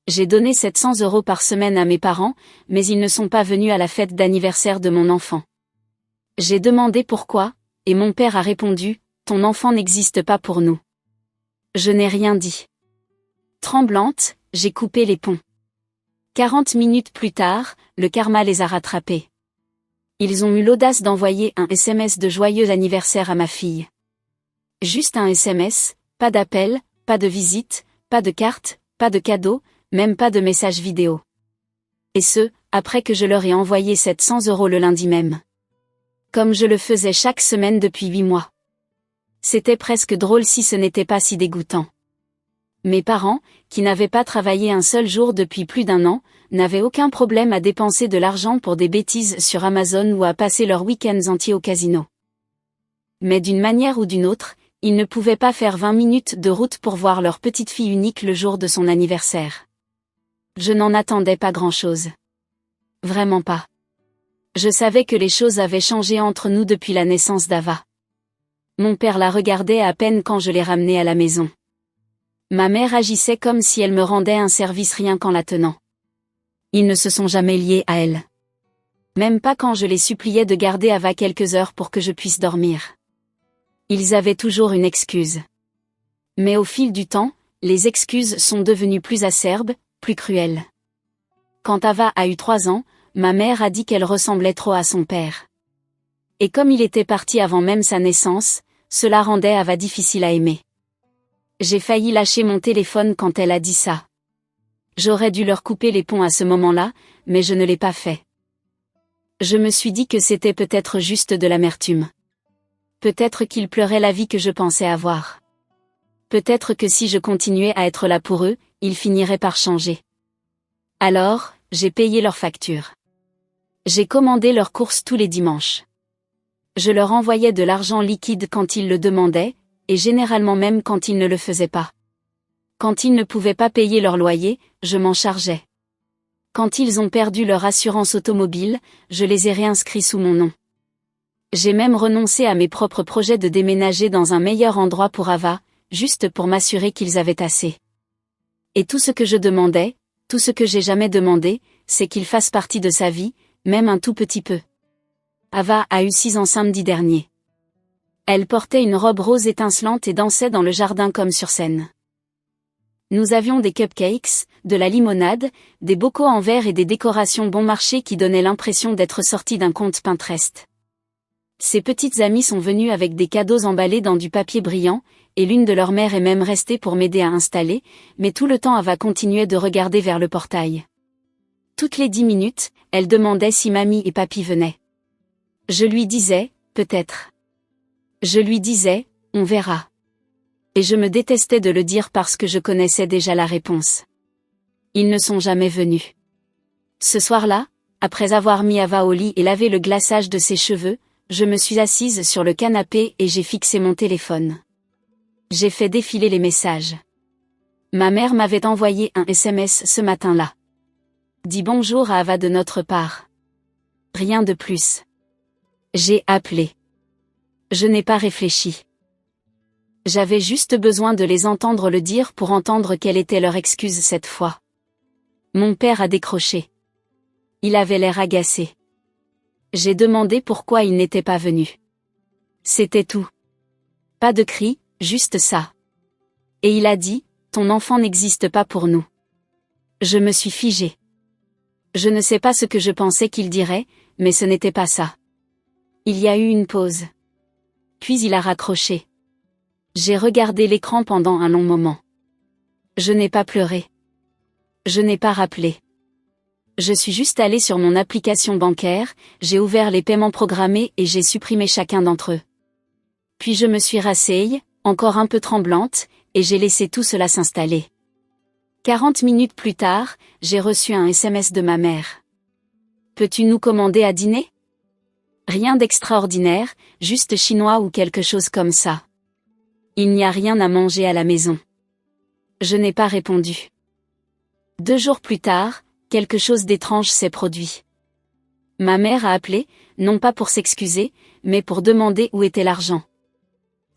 J'ai donné 700 € par semaine à mes parents, mais ils ne sont pas venus à la fête d'anniversaire de mon enfant. J'ai demandé pourquoi, et mon père a répondu, « Ton enfant n'existe pas pour nous. » Je n'ai rien dit. Tremblante, j'ai coupé les ponts. 40 minutes plus tard, le karma les a rattrapés. Ils ont eu l'audace d'envoyer un SMS de joyeux anniversaire à ma fille. Juste un SMS, pas d'appel, pas de visite, pas de carte, pas de cadeau, même pas de message vidéo. Et ce, après que je leur ai envoyé 700 € le lundi même. Comme je le faisais chaque semaine depuis 8 mois. C'était presque drôle si ce n'était pas si dégoûtant. Mes parents, qui n'avaient pas travaillé un seul jour depuis plus d'1 an, n'avaient aucun problème à dépenser de l'argent pour des bêtises sur Amazon ou à passer leurs week-ends entiers au casino. Mais d'une manière ou d'une autre, ils ne pouvaient pas faire 20 minutes de route pour voir leur petite fille unique le jour de son anniversaire. Je n'en attendais pas grand-chose. Vraiment pas. Je savais que les choses avaient changé entre nous depuis la naissance d'Ava. Mon père la regardait à peine quand je l'ai ramenée à la maison. Ma mère agissait comme si elle me rendait un service rien qu'en la tenant. Ils ne se sont jamais liés à elle. Même pas quand je les suppliais de garder Ava quelques heures pour que je puisse dormir. Ils avaient toujours une excuse. Mais au fil du temps, les excuses sont devenues plus acerbes, plus cruelles. Quand Ava a eu 3 ans, ma mère a dit qu'elle ressemblait trop à son père. Et comme il était parti avant même sa naissance, cela rendait Ava difficile à aimer. J'ai failli lâcher mon téléphone quand elle a dit ça. J'aurais dû leur couper les ponts à ce moment-là, mais je ne l'ai pas fait. Je me suis dit que c'était peut-être juste de l'amertume. Peut-être qu'ils pleuraient la vie que je pensais avoir. Peut-être que si je continuais à être là pour eux, ils finiraient par changer. Alors, j'ai payé leurs factures. J'ai commandé leurs courses tous les dimanches. Je leur envoyais de l'argent liquide quand ils le demandaient, et généralement même quand ils ne le faisaient pas. Quand ils ne pouvaient pas payer leur loyer, je m'en chargeais. Quand ils ont perdu leur assurance automobile, je les ai réinscrits sous mon nom. J'ai même renoncé à mes propres projets de déménager dans un meilleur endroit pour Ava, juste pour m'assurer qu'ils avaient assez. Et tout ce que je demandais, tout ce que j'ai jamais demandé, c'est qu'il fasse partie de sa vie, même un tout petit peu. Ava a eu 6 ans samedi dernier. Elle portait une robe rose étincelante et dansait dans le jardin comme sur scène. Nous avions des cupcakes, de la limonade, des bocaux en verre et des décorations bon marché qui donnaient l'impression d'être sorties d'un conte Pinterest. Ses petites amies sont venues avec des cadeaux emballés dans du papier brillant, et l'une de leurs mères est même restée pour m'aider à installer, mais tout le temps Ava continuait de regarder vers le portail. Toutes les 10 minutes, elle demandait si mamie et papy venaient. Je lui disais, peut-être. Je lui disais, on verra. Et je me détestais de le dire parce que je connaissais déjà la réponse. Ils ne sont jamais venus. Ce soir-là, après avoir mis Ava au lit et lavé le glaçage de ses cheveux, je me suis assise sur le canapé et j'ai fixé mon téléphone. J'ai fait défiler les messages. Ma mère m'avait envoyé un SMS ce matin-là. Dis bonjour à Ava de notre part. Rien de plus. J'ai appelé. Je n'ai pas réfléchi. J'avais juste besoin de les entendre le dire pour entendre quelle était leur excuse cette fois. Mon père a décroché. Il avait l'air agacé. J'ai demandé pourquoi il n'était pas venu. C'était tout. Pas de cris, juste ça. Et il a dit, ton enfant n'existe pas pour nous. Je me suis figée. Je ne sais pas ce que je pensais qu'il dirait, mais ce n'était pas ça. Il y a eu une pause. Puis il a raccroché. J'ai regardé l'écran pendant un long moment. Je n'ai pas pleuré. Je n'ai pas rappelé. Je suis juste allée sur mon application bancaire, j'ai ouvert les paiements programmés et j'ai supprimé chacun d'entre eux. Puis je me suis rasseyée, encore un peu tremblante, et j'ai laissé tout cela s'installer. 40 minutes plus tard, j'ai reçu un SMS de ma mère. Peux-tu nous commander à dîner ? Rien d'extraordinaire, juste chinois ou quelque chose comme ça. Il n'y a rien à manger à la maison. Je n'ai pas répondu. 2 jours plus tard, quelque chose d'étrange s'est produit. Ma mère a appelé, non pas pour s'excuser, mais pour demander où était l'argent.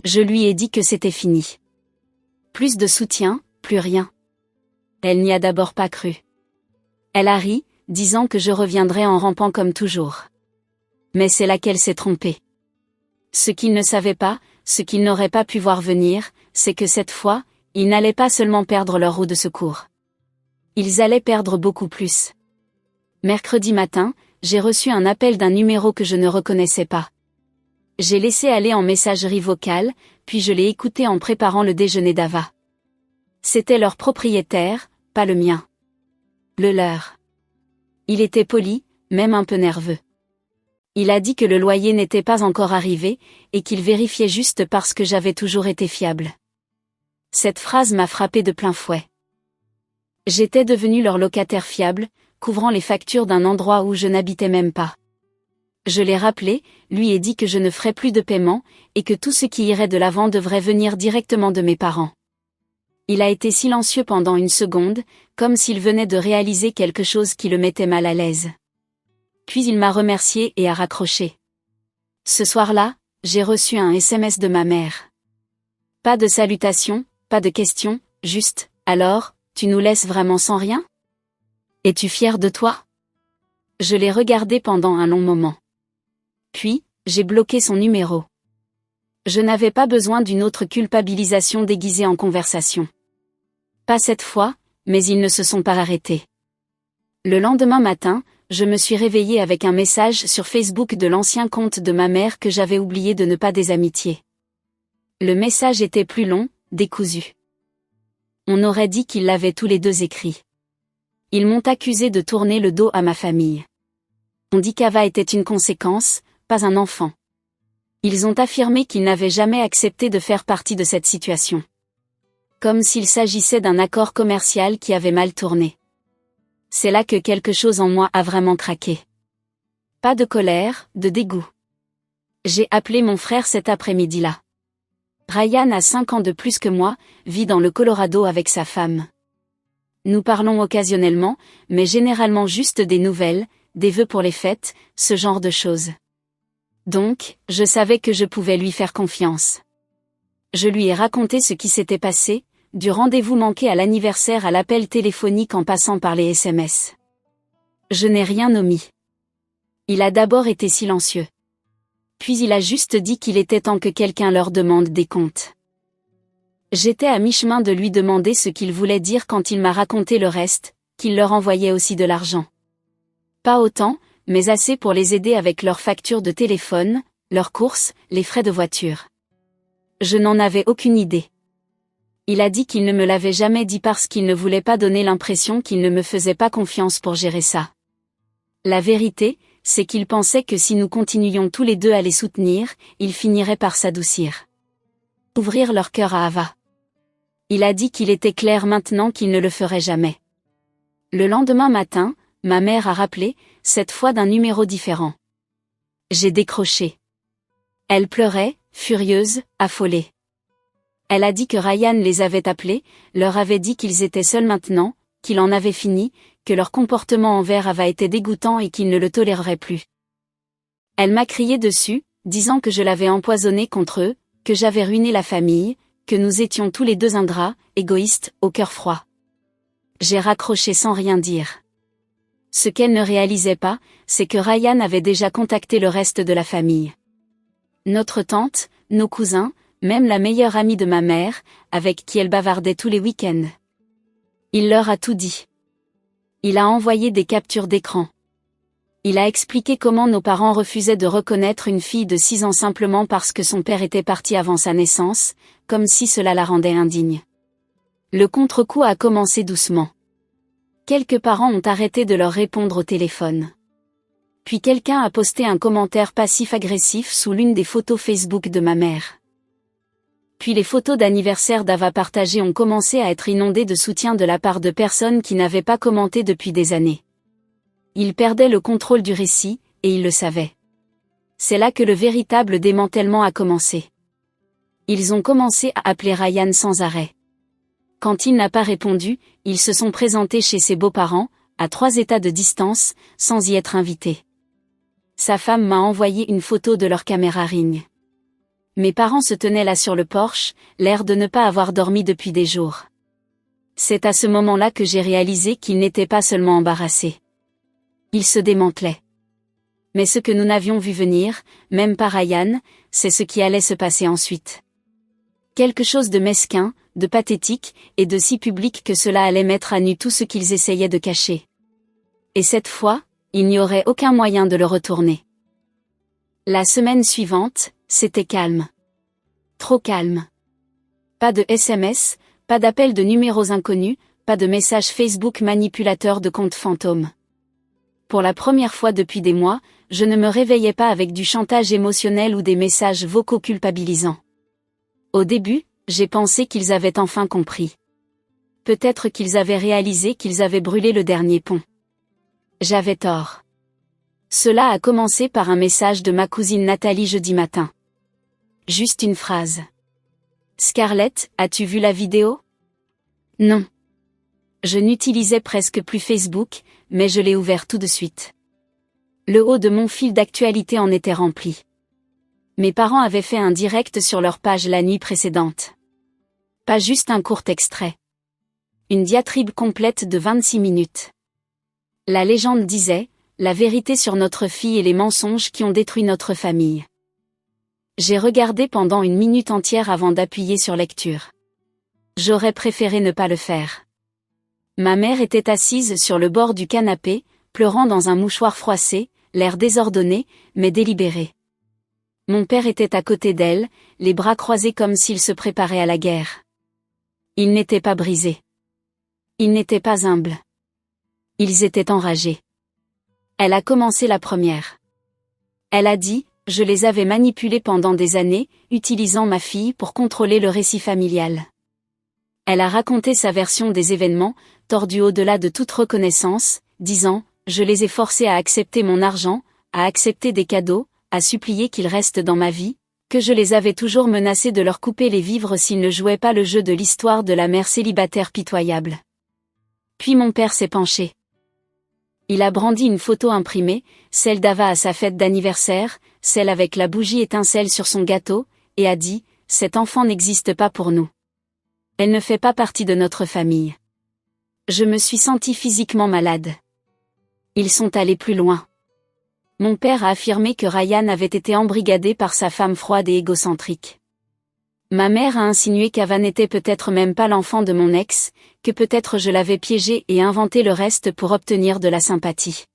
Je lui ai dit que c'était fini. Plus de soutien, plus rien. Elle n'y a d'abord pas cru. Elle a ri, disant que je reviendrais en rampant comme toujours. Mais c'est là qu'elle s'est trompée. Ce qu'il ne savait pas, ce qu'il n'aurait pas pu voir venir, c'est que cette fois, ils n'allaient pas seulement perdre leur roue de secours. Ils allaient perdre beaucoup plus. Mercredi matin, j'ai reçu un appel d'un numéro que je ne reconnaissais pas. J'ai laissé aller en messagerie vocale, puis je l'ai écouté en préparant le déjeuner d'Ava. C'était leur propriétaire, pas le mien. Le leur. Il était poli, même un peu nerveux. Il a dit que le loyer n'était pas encore arrivé, et qu'il vérifiait juste parce que j'avais toujours été fiable. Cette phrase m'a frappé de plein fouet. J'étais devenu leur locataire fiable, couvrant les factures d'un endroit où je n'habitais même pas. Je l'ai rappelé, lui ai dit que je ne ferais plus de paiement, et que tout ce qui irait de l'avant devrait venir directement de mes parents. Il a été silencieux pendant une seconde, comme s'il venait de réaliser quelque chose qui le mettait mal à l'aise. Puis il m'a remercié et a raccroché. Ce soir-là, j'ai reçu un SMS de ma mère. Pas de salutation, pas de question, juste « Alors, tu nous laisses vraiment sans rien ? Es-tu fier de toi ?» Je l'ai regardé pendant un long moment. Puis, j'ai bloqué son numéro. Je n'avais pas besoin d'une autre culpabilisation déguisée en conversation. Pas cette fois, mais ils ne se sont pas arrêtés. Le lendemain matin, je me suis réveillée avec un message sur Facebook de l'ancien compte de ma mère que j'avais oublié de ne pas désamitier. Le message était plus long, décousu. On aurait dit qu'ils l'avaient tous les deux écrit. Ils m'ont accusé de tourner le dos à ma famille. On dit qu'Ava était une conséquence, pas un enfant. Ils ont affirmé qu'ils n'avaient jamais accepté de faire partie de cette situation. Comme s'il s'agissait d'un accord commercial qui avait mal tourné. C'est là que quelque chose en moi a vraiment craqué. Pas de colère, de dégoût. J'ai appelé mon frère cet après-midi-là. Ryan a 5 ans de plus que moi, vit dans le Colorado avec sa femme. Nous parlons occasionnellement, mais généralement juste des nouvelles, des vœux pour les fêtes, ce genre de choses. Donc, je savais que je pouvais lui faire confiance. Je lui ai raconté ce qui s'était passé, du rendez-vous manqué à l'anniversaire à l'appel téléphonique en passant par les SMS. Je n'ai rien omis. Il a d'abord été silencieux. Puis il a juste dit qu'il était temps que quelqu'un leur demande des comptes. J'étais à mi-chemin de lui demander ce qu'il voulait dire quand il m'a raconté le reste, qu'il leur envoyait aussi de l'argent. Pas autant, mais assez pour les aider avec leurs factures de téléphone, leurs courses, les frais de voiture. Je n'en avais aucune idée. Il a dit qu'il ne me l'avait jamais dit parce qu'il ne voulait pas donner l'impression qu'il ne me faisait pas confiance pour gérer ça. La vérité, c'est qu'il pensait que si nous continuions tous les deux à les soutenir, ils finiraient par s'adoucir. Ouvrir leur cœur à Ava. Il a dit qu'il était clair maintenant qu'il ne le ferait jamais. Le lendemain matin, ma mère a rappelé, cette fois d'un numéro différent. J'ai décroché. Elle pleurait, furieuse, affolée. Elle a dit que Ryan les avait appelés, leur avait dit qu'ils étaient seuls maintenant, qu'il en avait fini, que leur comportement envers Ava était dégoûtant et qu'il ne le tolérerait plus. Elle m'a crié dessus, disant que je l'avais empoisonné contre eux, que j'avais ruiné la famille, que nous étions tous les deux ingrats, égoïstes, au cœur froid. J'ai raccroché sans rien dire. Ce qu'elle ne réalisait pas, c'est que Ryan avait déjà contacté le reste de la famille. Notre tante, nos cousins, même la meilleure amie de ma mère, avec qui elle bavardait tous les week-ends. Il leur a tout dit. Il a envoyé des captures d'écran. Il a expliqué comment nos parents refusaient de reconnaître une fille de 6 ans simplement parce que son père était parti avant sa naissance, comme si cela la rendait indigne. Le contre-coup a commencé doucement. Quelques parents ont arrêté de leur répondre au téléphone. Puis quelqu'un a posté un commentaire passif-agressif sous l'une des photos Facebook de ma mère. Puis les photos d'anniversaire d'Ava partagées ont commencé à être inondées de soutien de la part de personnes qui n'avaient pas commenté depuis des années. Ils perdaient le contrôle du récit, et ils le savaient. C'est là que le véritable démantèlement a commencé. Ils ont commencé à appeler Ryan sans arrêt. Quand il n'a pas répondu, ils se sont présentés chez ses beaux-parents, à 3 états de distance, sans y être invités. Sa femme m'a envoyé une photo de leur caméra Ring. Mes parents se tenaient là sur le porche, l'air de ne pas avoir dormi depuis des jours. C'est à ce moment-là que j'ai réalisé qu'il n'était pas seulement embarrassé. Il se démantelait. Mais ce que nous n'avions vu venir, même pas Ryan, c'est ce qui allait se passer ensuite. Quelque chose de mesquin, de pathétique, et de si public que cela allait mettre à nu tout ce qu'ils essayaient de cacher. Et cette fois, il n'y aurait aucun moyen de le retourner. La semaine suivante, c'était calme. Trop calme. Pas de SMS, pas d'appels de numéros inconnus, pas de messages Facebook manipulateurs de comptes fantômes. Pour la première fois depuis des mois, je ne me réveillais pas avec du chantage émotionnel ou des messages vocaux culpabilisants. Au début, j'ai pensé qu'ils avaient enfin compris. Peut-être qu'ils avaient réalisé qu'ils avaient brûlé le dernier pont. J'avais tort. Cela a commencé par un message de ma cousine Nathalie jeudi matin. Juste une phrase. Scarlett, as-tu vu la vidéo? Non. Je n'utilisais presque plus Facebook, mais je l'ai ouvert tout de suite. Le haut de mon fil d'actualité en était rempli. Mes parents avaient fait un direct sur leur page la nuit précédente. Pas juste un court extrait. Une diatribe complète de 26 minutes. La légende disait, la vérité sur notre fille et les mensonges qui ont détruit notre famille. J'ai regardé pendant une minute entière avant d'appuyer sur lecture. J'aurais préféré ne pas le faire. Ma mère était assise sur le bord du canapé, pleurant dans un mouchoir froissé, l'air désordonné, mais délibéré. Mon père était à côté d'elle, les bras croisés comme s'il se préparait à la guerre. Il n'était pas brisé. Il n'était pas humble. Ils étaient enragés. Elle a commencé la première. Elle a dit, je les avais manipulés pendant des années, utilisant ma fille pour contrôler le récit familial. Elle a raconté sa version des événements, tordue au-delà de toute reconnaissance, disant, je les ai forcés à accepter mon argent, à accepter des cadeaux, à supplier qu'ils restent dans ma vie, que je les avais toujours menacés de leur couper les vivres s'ils ne jouaient pas le jeu de l'histoire de la mère célibataire pitoyable. Puis mon père s'est penché. Il a brandi une photo imprimée, celle d'Ava à sa fête d'anniversaire, celle avec la bougie étincelle sur son gâteau, et a dit, cet enfant n'existe pas pour nous. Elle ne fait pas partie de notre famille. Je me suis sentie physiquement malade. Ils sont allés plus loin. Mon père a affirmé que Ryan avait été embrigadé par sa femme froide et égocentrique. Ma mère a insinué qu'Ava n'était peut-être même pas l'enfant de mon ex, que peut-être je l'avais piégé et inventé le reste pour obtenir de la sympathie.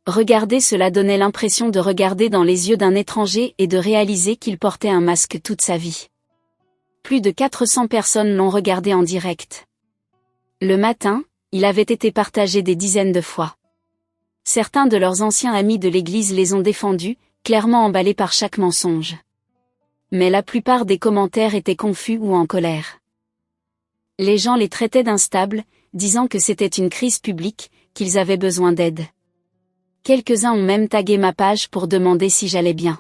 Regarder cela donnait l'impression de regarder dans les yeux d'un étranger et de réaliser qu'il portait un masque toute sa vie. Plus de 400 personnes l'ont regardé en direct. Le matin, il avait été partagé des dizaines de fois. Certains de leurs anciens amis de l'église les ont défendus, clairement emballés par chaque mensonge. Mais la plupart des commentaires étaient confus ou en colère. Les gens les traitaient d'instables, disant que c'était une crise publique, qu'ils avaient besoin d'aide. Quelques-uns ont même tagué ma page pour demander si j'allais bien.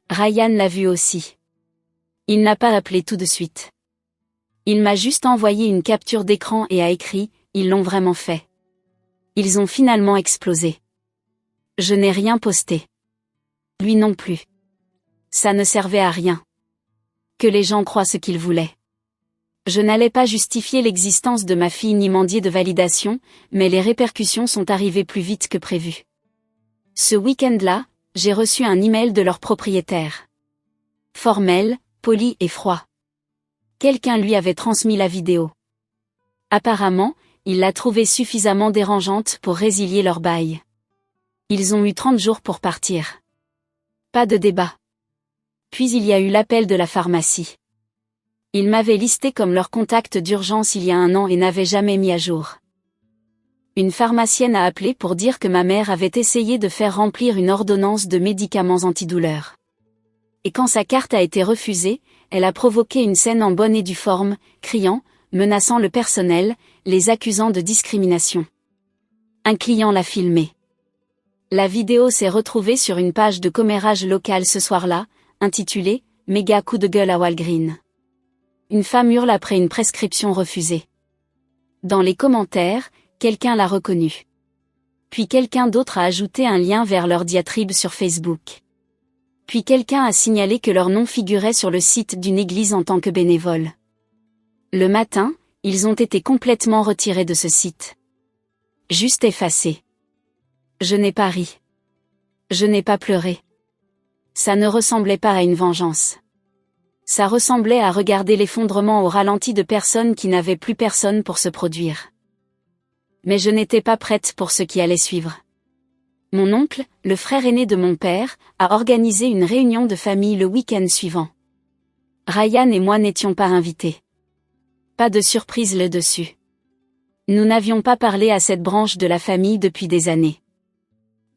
Ryan l'a vu aussi. Il n'a pas appelé tout de suite. Il m'a juste envoyé une capture d'écran et a écrit, ils l'ont vraiment fait. Ils ont finalement explosé. Je n'ai rien posté. Lui non plus. Ça ne servait à rien. Que les gens croient ce qu'ils voulaient. Je n'allais pas justifier l'existence de ma fille ni mendier de validation, mais les répercussions sont arrivées plus vite que prévu. Ce week-end-là, j'ai reçu un email de leur propriétaire. Formel, poli et froid. Quelqu'un lui avait transmis la vidéo. Apparemment, il l'a trouvée suffisamment dérangeante pour résilier leur bail. Ils ont eu 30 jours pour partir. Pas de débat. Puis il y a eu l'appel de la pharmacie. Ils m'avaient listé comme leur contact d'urgence il y a 1 an et n'avaient jamais mis à jour. Une pharmacienne a appelé pour dire que ma mère avait essayé de faire remplir une ordonnance de médicaments antidouleurs. Et quand sa carte a été refusée, elle a provoqué une scène en bonne et due forme, criant, menaçant le personnel, les accusant de discrimination. Un client l'a filmé. La vidéo s'est retrouvée sur une page de commérage local ce soir-là, intitulée « Méga coup de gueule à Walgreen ». Une femme hurle après une prescription refusée. Dans les commentaires, quelqu'un l'a reconnue. Puis quelqu'un d'autre a ajouté un lien vers leur diatribe sur Facebook. Puis quelqu'un a signalé que leur nom figurait sur le site d'une église en tant que bénévole. Le matin, ils ont été complètement retirés de ce site. Juste effacés. Je n'ai pas ri. Je n'ai pas pleuré. Ça ne ressemblait pas à une vengeance. Ça ressemblait à regarder l'effondrement au ralenti de personnes qui n'avaient plus personne pour se produire. Mais je n'étais pas prête pour ce qui allait suivre. Mon oncle, le frère aîné de mon père, a organisé une réunion de famille le week-end suivant. Ryan et moi n'étions pas invités. Pas de surprise là-dessus. Nous n'avions pas parlé à cette branche de la famille depuis des années.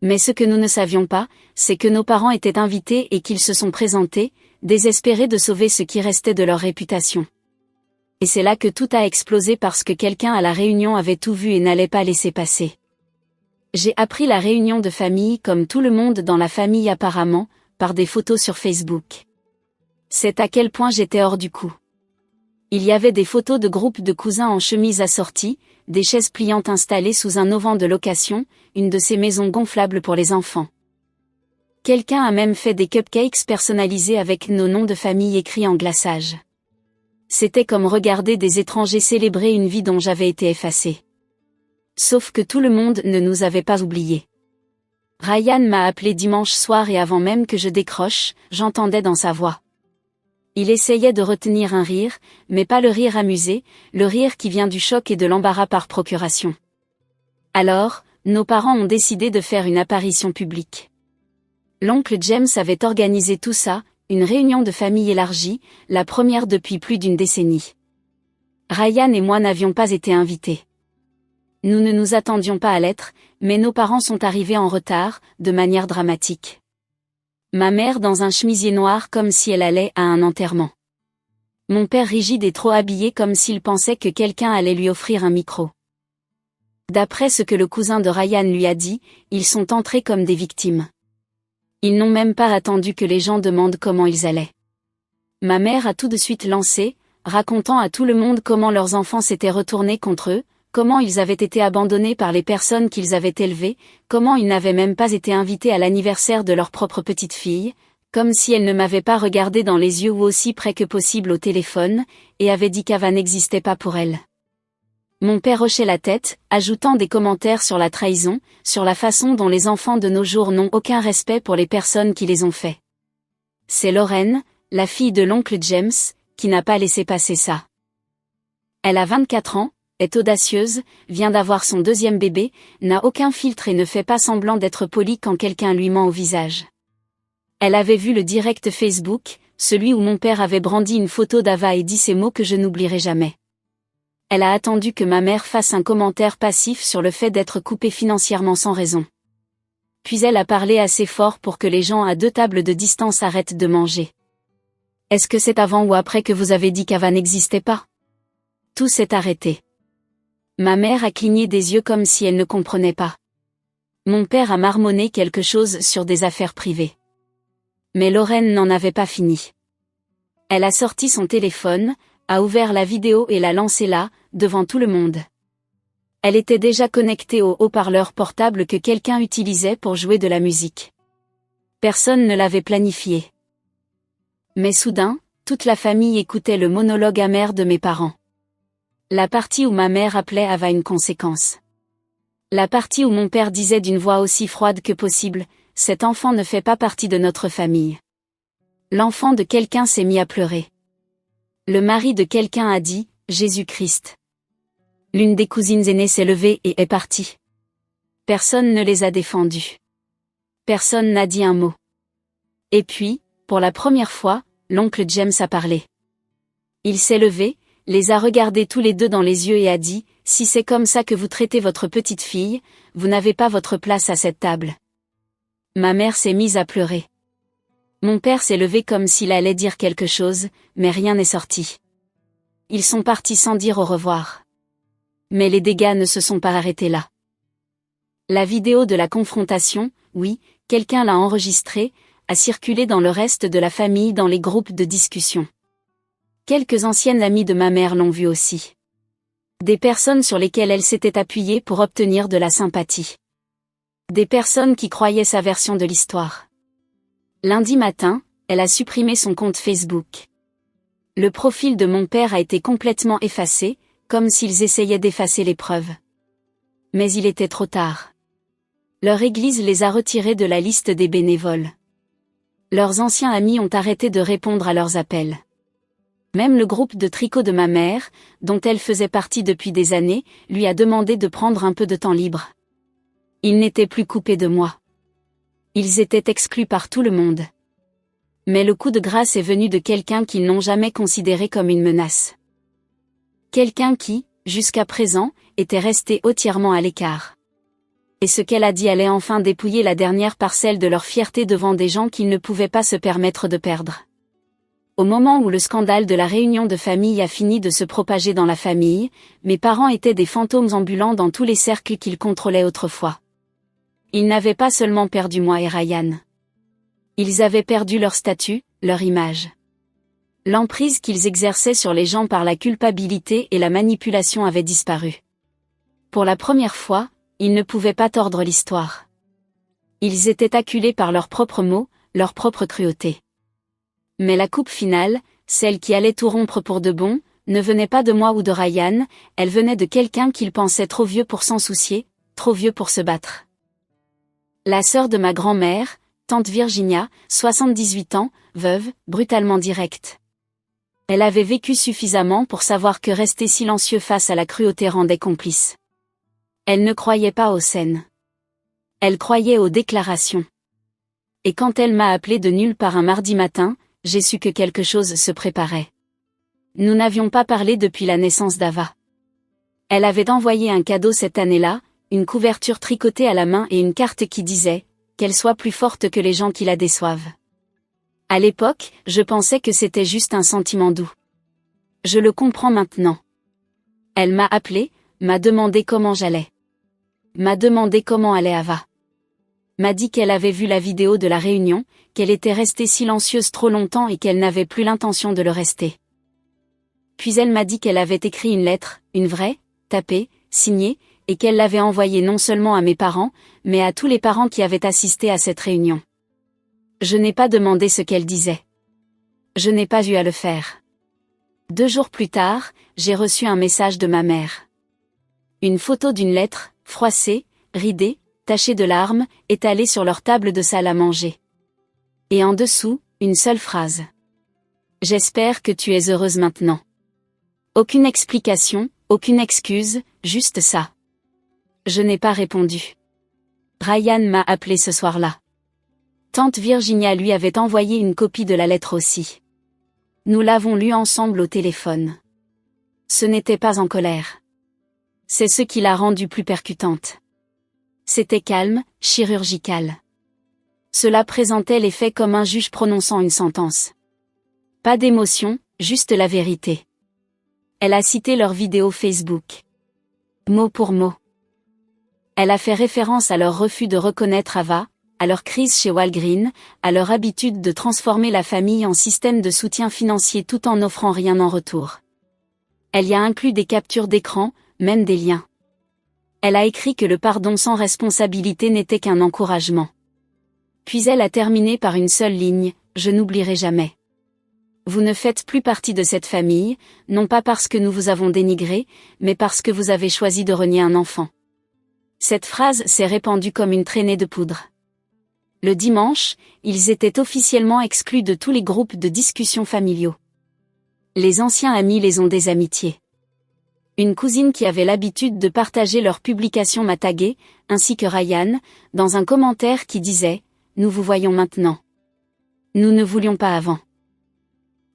Mais ce que nous ne savions pas, c'est que nos parents étaient invités et qu'ils se sont présentés, désespérés de sauver ce qui restait de leur réputation. Et c'est là que tout a explosé parce que quelqu'un à la réunion avait tout vu et n'allait pas laisser passer. J'ai appris la réunion de famille comme tout le monde dans la famille apparemment, par des photos sur Facebook. C'est à quel point j'étais hors du coup. Il y avait des photos de groupes de cousins en chemise assortie, des chaises pliantes installées sous un auvent de location, une de ces maisons gonflables pour les enfants. Quelqu'un a même fait des cupcakes personnalisés avec nos noms de famille écrits en glaçage. C'était comme regarder des étrangers célébrer une vie dont j'avais été effacée. Sauf que tout le monde ne nous avait pas oubliés. Ryan m'a appelé dimanche soir et avant même que je décroche, j'entendais dans sa voix. Il essayait de retenir un rire, mais pas le rire amusé, le rire qui vient du choc et de l'embarras par procuration. Alors, nos parents ont décidé de faire une apparition publique. L'oncle James avait organisé tout ça, une réunion de famille élargie, la première depuis plus d'une décennie. Ryan et moi n'avions pas été invités. Nous ne nous attendions pas à l'être, mais nos parents sont arrivés en retard, de manière dramatique. Ma mère dans un chemisier noir comme si elle allait à un enterrement. Mon père rigide et trop habillé comme s'il pensait que quelqu'un allait lui offrir un micro. D'après ce que le cousin de Ryan lui a dit, ils sont entrés comme des victimes. Ils n'ont même pas attendu que les gens demandent comment ils allaient. Ma mère a tout de suite lancé, racontant à tout le monde comment leurs enfants s'étaient retournés contre eux, comment ils avaient été abandonnés par les personnes qu'ils avaient élevées, comment ils n'avaient même pas été invités à l'anniversaire de leur propre petite fille, comme si elle ne m'avait pas regardé dans les yeux ou aussi près que possible au téléphone, et avait dit qu'Ava n'existait pas pour elle. Mon père hochait la tête, ajoutant des commentaires sur la trahison, sur la façon dont les enfants de nos jours n'ont aucun respect pour les personnes qui les ont fait. C'est Lorraine, la fille de l'oncle James, qui n'a pas laissé passer ça. Elle a 24 ans, est audacieuse, vient d'avoir son deuxième bébé, n'a aucun filtre et ne fait pas semblant d'être polie quand quelqu'un lui ment au visage. Elle avait vu le direct Facebook, celui où mon père avait brandi une photo d'Ava et dit ces mots que je n'oublierai jamais. Elle a attendu que ma mère fasse un commentaire passif sur le fait d'être coupée financièrement sans raison. Puis elle a parlé assez fort pour que les gens à 2 tables de distance arrêtent de manger. Est-ce que c'est avant ou après que vous avez dit qu'Ava n'existait pas? Tout s'est arrêté. Ma mère a cligné des yeux comme si elle ne comprenait pas. Mon père a marmonné quelque chose sur des affaires privées. Mais Lorraine n'en avait pas fini. Elle a sorti son téléphone, a ouvert la vidéo et l'a lancée là, devant tout le monde. Elle était déjà connectée au haut-parleur portable que quelqu'un utilisait pour jouer de la musique. Personne ne l'avait planifié. Mais soudain, toute la famille écoutait le monologue amer de mes parents. La partie où ma mère appelait Ava une conséquence. La partie où mon père disait d'une voix aussi froide que possible, « Cet enfant ne fait pas partie de notre famille. » L'enfant de quelqu'un s'est mis à pleurer. Le mari de quelqu'un a dit, « Jésus-Christ. » L'une des cousines aînées s'est levée et est partie. Personne ne les a défendus. Personne n'a dit un mot. Et puis, pour la première fois, l'oncle James a parlé. Il s'est levé, les a regardés tous les deux dans les yeux et a dit, « Si c'est comme ça que vous traitez votre petite fille, vous n'avez pas votre place à cette table. » Ma mère s'est mise à pleurer. Mon père s'est levé comme s'il allait dire quelque chose, mais rien n'est sorti. Ils sont partis sans dire au revoir. Mais les dégâts ne se sont pas arrêtés là. La vidéo de la confrontation, oui, quelqu'un l'a enregistrée, a circulé dans le reste de la famille dans les groupes de discussion. Quelques anciennes amies de ma mère l'ont vue aussi. Des personnes sur lesquelles elle s'était appuyée pour obtenir de la sympathie. Des personnes qui croyaient sa version de l'histoire. Lundi matin, elle a supprimé son compte Facebook. Le profil de mon père a été complètement effacé, Comme s'ils essayaient d'effacer les preuves. Mais il était trop tard. Leur église les a retirés de la liste des bénévoles. Leurs anciens amis ont arrêté de répondre à leurs appels. Même le groupe de tricot de ma mère, dont elle faisait partie depuis des années, lui a demandé de prendre un peu de temps libre. Ils n'étaient plus coupés de moi. Ils étaient exclus par tout le monde. Mais le coup de grâce est venu de quelqu'un qu'ils n'ont jamais considéré comme une menace. Quelqu'un qui, jusqu'à présent, était resté entièrement à l'écart. Et ce qu'elle a dit allait enfin dépouiller la dernière parcelle de leur fierté devant des gens qu'ils ne pouvaient pas se permettre de perdre. Au moment où le scandale de la réunion de famille a fini de se propager dans la famille, mes parents étaient des fantômes ambulants dans tous les cercles qu'ils contrôlaient autrefois. Ils n'avaient pas seulement perdu moi et Ryan. Ils avaient perdu leur statut, leur image. L'emprise qu'ils exerçaient sur les gens par la culpabilité et la manipulation avait disparu. Pour la première fois, ils ne pouvaient pas tordre l'histoire. Ils étaient acculés par leurs propres mots, leur propre cruauté. Mais la coupe finale, celle qui allait tout rompre pour de bon, ne venait pas de moi ou de Ryan, elle venait de quelqu'un qu'ils pensaient trop vieux pour s'en soucier, trop vieux pour se battre. La sœur de ma grand-mère, tante Virginia, 78 ans, veuve, brutalement directe. Elle avait vécu suffisamment pour savoir que rester silencieux face à la cruauté rendait complice. Elle ne croyait pas aux scènes. Elle croyait aux déclarations. Et quand elle m'a appelé de nulle part un mardi matin, j'ai su que quelque chose se préparait. Nous n'avions pas parlé depuis la naissance d'Ava. Elle avait envoyé un cadeau cette année-là, une couverture tricotée à la main et une carte qui disait « Qu'elle soit plus forte que les gens qui la déçoivent ». À l'époque, je pensais que c'était juste un sentiment doux. Je le comprends maintenant. Elle m'a appelé, m'a demandé comment j'allais. M'a demandé comment allait Ava. M'a dit qu'elle avait vu la vidéo de la réunion, qu'elle était restée silencieuse trop longtemps et qu'elle n'avait plus l'intention de le rester. Puis elle m'a dit qu'elle avait écrit une lettre, une vraie, tapée, signée, et qu'elle l'avait envoyée non seulement à mes parents, mais à tous les parents qui avaient assisté à cette réunion. Je n'ai pas demandé ce qu'elle disait. Je n'ai pas eu à le faire. 2 jours plus tard, j'ai reçu un message de ma mère. Une photo d'une lettre, froissée, ridée, tachée de larmes, étalée sur leur table de salle à manger. Et en dessous, une seule phrase. J'espère que tu es heureuse maintenant. Aucune explication, aucune excuse, juste ça. Je n'ai pas répondu. Ryan m'a appelé ce soir-là. Tante Virginia lui avait envoyé une copie de la lettre aussi. Nous l'avons lue ensemble au téléphone. Ce n'était pas en colère. C'est ce qui l'a rendue plus percutante. C'était calme, chirurgical. Cela présentait les faits comme un juge prononçant une sentence. Pas d'émotion, juste la vérité. Elle a cité leur vidéo Facebook. Mot pour mot. Elle a fait référence à leur refus de reconnaître Ava, à leur crise chez Walgreen, à leur habitude de transformer la famille en système de soutien financier tout en n'offrant rien en retour. Elle y a inclus des captures d'écran, même des liens. Elle a écrit que le pardon sans responsabilité n'était qu'un encouragement. Puis elle a terminé par une seule ligne, « Je n'oublierai jamais. Vous ne faites plus partie de cette famille, non pas parce que nous vous avons dénigré, mais parce que vous avez choisi de renier un enfant. » Cette phrase s'est répandue comme une traînée de poudre. Le dimanche, ils étaient officiellement exclus de tous les groupes de discussion familiaux. Les anciens amis les ont désamitiés. Une cousine qui avait l'habitude de partager leurs publications m'a tagué, ainsi que Ryan, dans un commentaire qui disait « Nous vous voyons maintenant. Nous ne voulions pas avant. »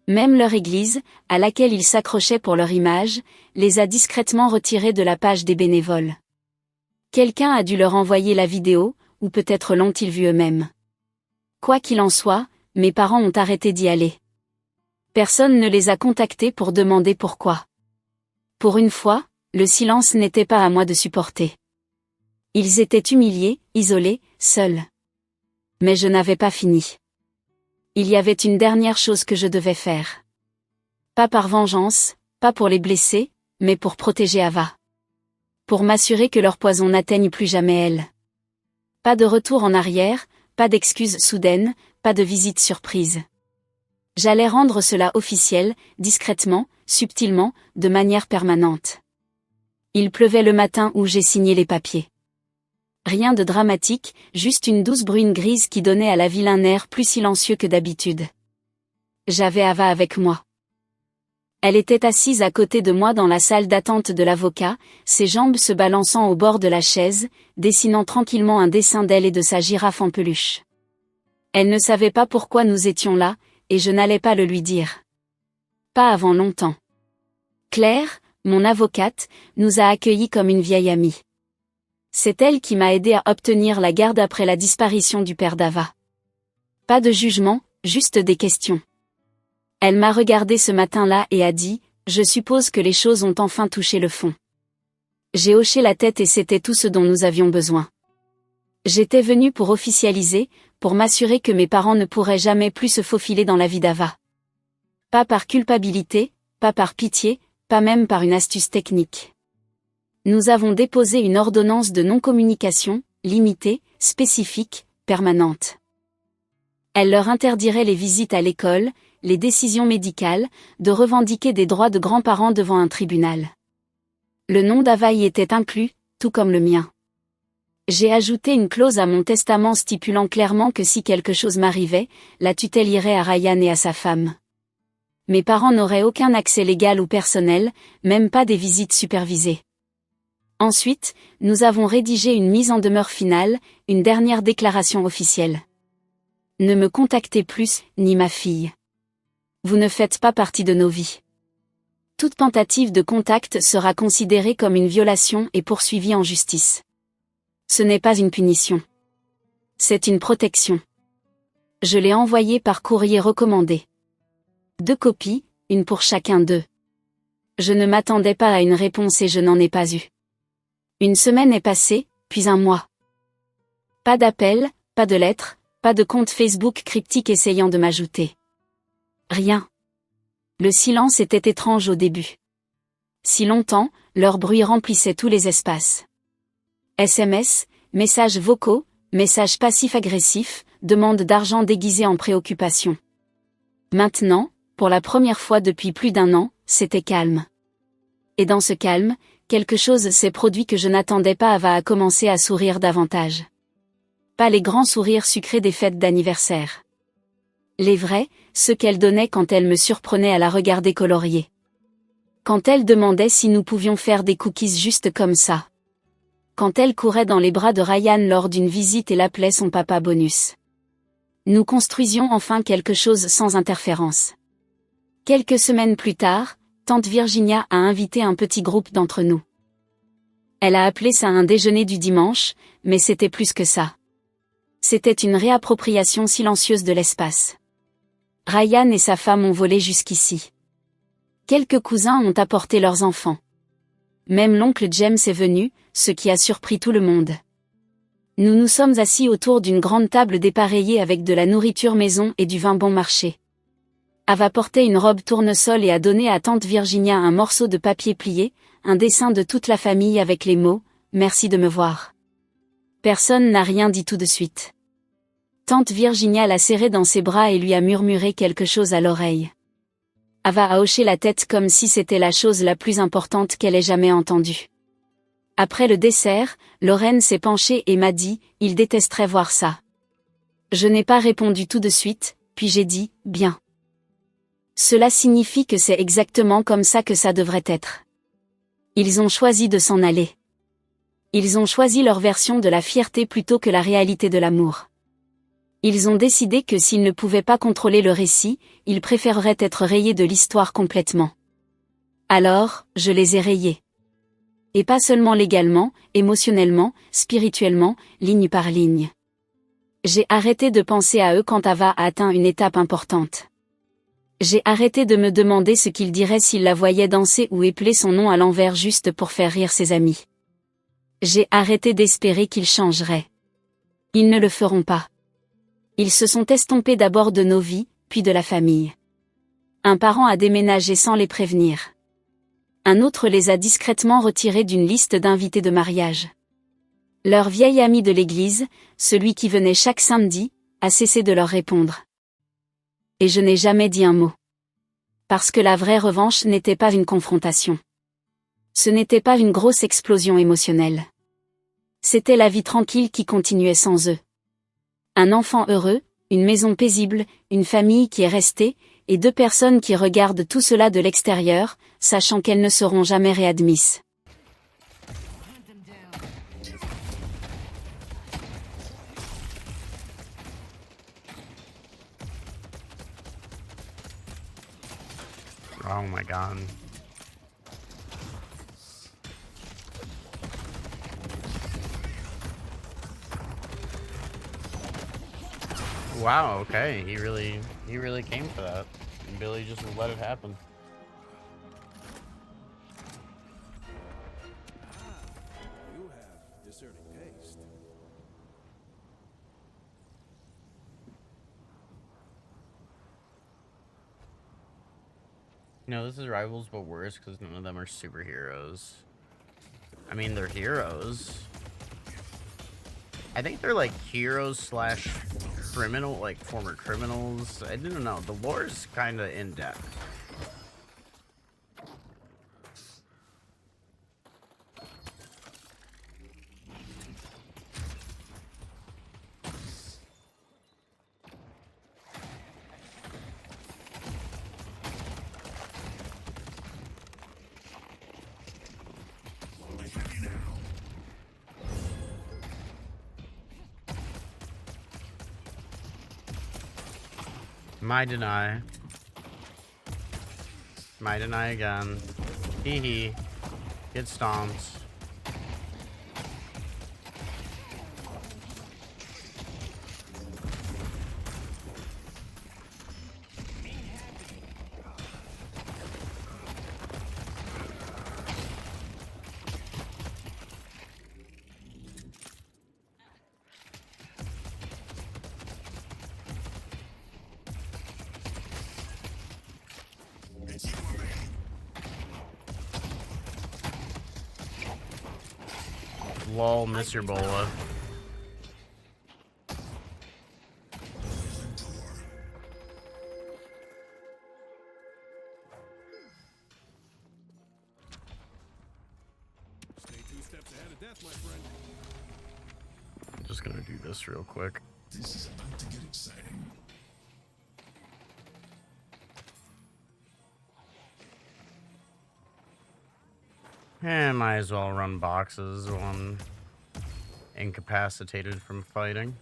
Même leur église, à laquelle ils s'accrochaient pour leur image, les a discrètement retirés de la page des bénévoles. Quelqu'un a dû leur envoyer la vidéo, ou peut-être l'ont-ils vue eux-mêmes. Quoi qu'il en soit, mes parents ont arrêté d'y aller. Personne ne les a contactés pour demander pourquoi. Pour une fois, le silence n'était pas à moi de supporter. Ils étaient humiliés, isolés, seuls. Mais je n'avais pas fini. Il y avait une dernière chose que je devais faire. Pas par vengeance, pas pour les blesser, mais pour protéger Ava. Pour m'assurer que leur poison n'atteigne plus jamais elle. Pas de retour en arrière, pas d'excuses soudaines, pas de visite surprise. J'allais rendre cela officiel, discrètement, subtilement, de manière permanente. Il pleuvait le matin où j'ai signé les papiers. Rien de dramatique, juste une douce bruine grise qui donnait à la ville un air plus silencieux que d'habitude. J'avais Ava avec moi. Elle était assise à côté de moi dans la salle d'attente de l'avocat, ses jambes se balançant au bord de la chaise, dessinant tranquillement un dessin d'elle et de sa girafe en peluche. Elle ne savait pas pourquoi nous étions là, et je n'allais pas le lui dire. Pas avant longtemps. Claire, mon avocate, nous a accueillis comme une vieille amie. C'est elle qui m'a aidé à obtenir la garde après la disparition du père d'Ava. Pas de jugement, juste des questions. Elle m'a regardé ce matin-là et a dit, « Je suppose que les choses ont enfin touché le fond. » J'ai hoché la tête et c'était tout ce dont nous avions besoin. J'étais venue pour officialiser, pour m'assurer que mes parents ne pourraient jamais plus se faufiler dans la vie d'Ava. Pas par culpabilité, pas par pitié, pas même par une astuce technique. Nous avons déposé une ordonnance de non-communication, limitée, spécifique, permanente. Elle leur interdirait les visites à l'école, les décisions médicales, de revendiquer des droits de grands-parents devant un tribunal. Le nom d'Ava y était inclus, tout comme le mien. J'ai ajouté une clause à mon testament stipulant clairement que si quelque chose m'arrivait, la tutelle irait à Ryan et à sa femme. Mes parents n'auraient aucun accès légal ou personnel, même pas des visites supervisées. Ensuite, nous avons rédigé une mise en demeure finale, une dernière déclaration officielle. Ne me contactez plus, ni ma fille. Vous ne faites pas partie de nos vies. Toute tentative de contact sera considérée comme une violation et poursuivie en justice. Ce n'est pas une punition. C'est une protection. Je l'ai envoyé par courrier recommandé. 2 copies, une pour chacun d'eux. Je ne m'attendais pas à une réponse et je n'en ai pas eu. Une semaine est passée, puis un mois. Pas d'appel, pas de lettre, pas de compte Facebook cryptique essayant de m'ajouter. Rien. Le silence était étrange au début. Si longtemps, leur bruit remplissait tous les espaces. SMS, messages vocaux, messages passifs-agressifs, demandes d'argent déguisées en préoccupation. Maintenant, pour la première fois depuis plus d'1 an, c'était calme. Et dans ce calme, quelque chose s'est produit que je n'attendais pas. Ava a commencé à sourire davantage. Pas les grands sourires sucrés des fêtes d'anniversaire. Les vrais, ceux qu'elle donnait quand elle me surprenait à la regarder colorier. Quand elle demandait si nous pouvions faire des cookies juste comme ça. Quand elle courait dans les bras de Ryan lors d'une visite et l'appelait son papa bonus. Nous construisions enfin quelque chose sans interférence. Quelques semaines plus tard, tante Virginia a invité un petit groupe d'entre nous. Elle a appelé ça un déjeuner du dimanche, mais c'était plus que ça. C'était une réappropriation silencieuse de l'espace. Ryan et sa femme ont volé jusqu'ici. Quelques cousins ont apporté leurs enfants. Même l'oncle James est venu, ce qui a surpris tout le monde. Nous nous sommes assis autour d'une grande table dépareillée avec de la nourriture maison et du vin bon marché. Ava portait une robe tournesol et a donné à tante Virginia un morceau de papier plié, un dessin de toute la famille avec les mots « Merci de me voir ». Personne n'a rien dit tout de suite. Tante Virginia l'a serré dans ses bras et lui a murmuré quelque chose à l'oreille. Ava a hoché la tête comme si c'était la chose la plus importante qu'elle ait jamais entendue. Après le dessert, Lorraine s'est penchée et m'a dit « Il détesterait voir ça ». Je n'ai pas répondu tout de suite, puis j'ai dit « Bien ». Cela signifie que c'est exactement comme ça que ça devrait être. Ils ont choisi de s'en aller. Ils ont choisi leur version de la fierté plutôt que la réalité de l'amour. Ils ont décidé que s'ils ne pouvaient pas contrôler le récit, ils préféreraient être rayés de l'histoire complètement. Alors, je les ai rayés. Et pas seulement légalement, émotionnellement, spirituellement, ligne par ligne. J'ai arrêté de penser à eux quand Ava a atteint une étape importante. J'ai arrêté de me demander ce qu'il dirait s'il la voyait danser ou épeler son nom à l'envers juste pour faire rire ses amis. J'ai arrêté d'espérer qu'ils changeraient. Ils ne le feront pas. Ils se sont estompés d'abord de nos vies, puis de la famille. Un parent a déménagé sans les prévenir. Un autre les a discrètement retirés d'une liste d'invités de mariage. Leur vieil ami de l'église, celui qui venait chaque samedi, a cessé de leur répondre. Et je n'ai jamais dit un mot. Parce que la vraie revanche n'était pas une confrontation. Ce n'était pas une grosse explosion émotionnelle. C'était la vie tranquille qui continuait sans eux. Un enfant heureux, une maison paisible, une famille qui est restée, et 2 personnes qui regardent tout cela de l'extérieur, sachant qu'elles ne seront jamais réadmises. Oh my god. Wow, okay. He really came for that. And Billy just let it happen. You have discerning taste. No, this is Rivals, but worse because none of them are superheroes. I mean, they're heroes. I think they're like heroes slash criminal, like former criminals. I don't know. The lore's kind of in depth. My deny. My deny again. Hee hee. Get stomped. Lol, miss your bola. Stay 2 steps ahead of death, my friend. I'm just gonna do this real quick. This is about to get exciting. And might as well run boxes while I'm incapacitated from fighting.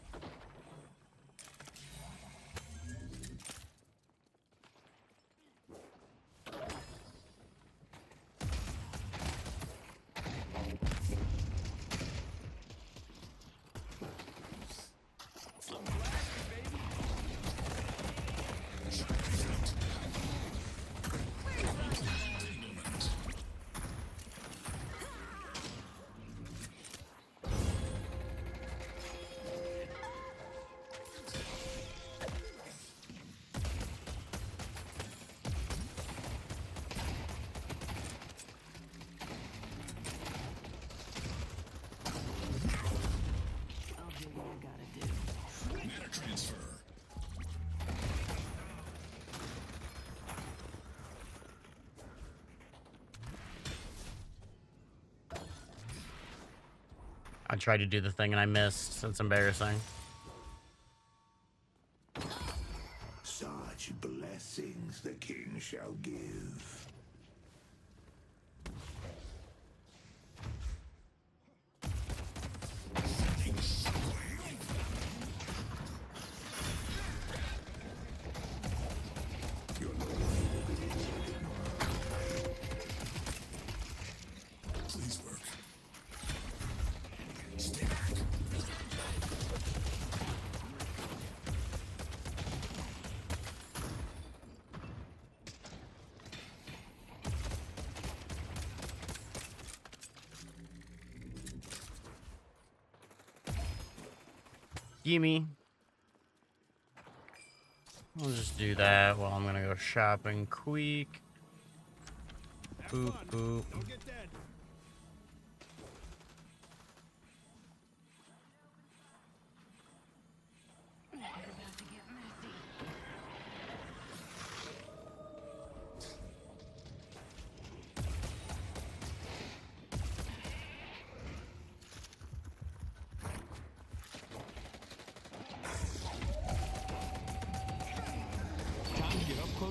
Mana transfer. I tried to do the thing and I missed. That's embarrassing. Such blessings the king shall give. Please work. Stay back. Gimme. I'll just do that while I'm gonna go shopping quick. Have Boop, fun. boop. Don't get dead.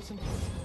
most important.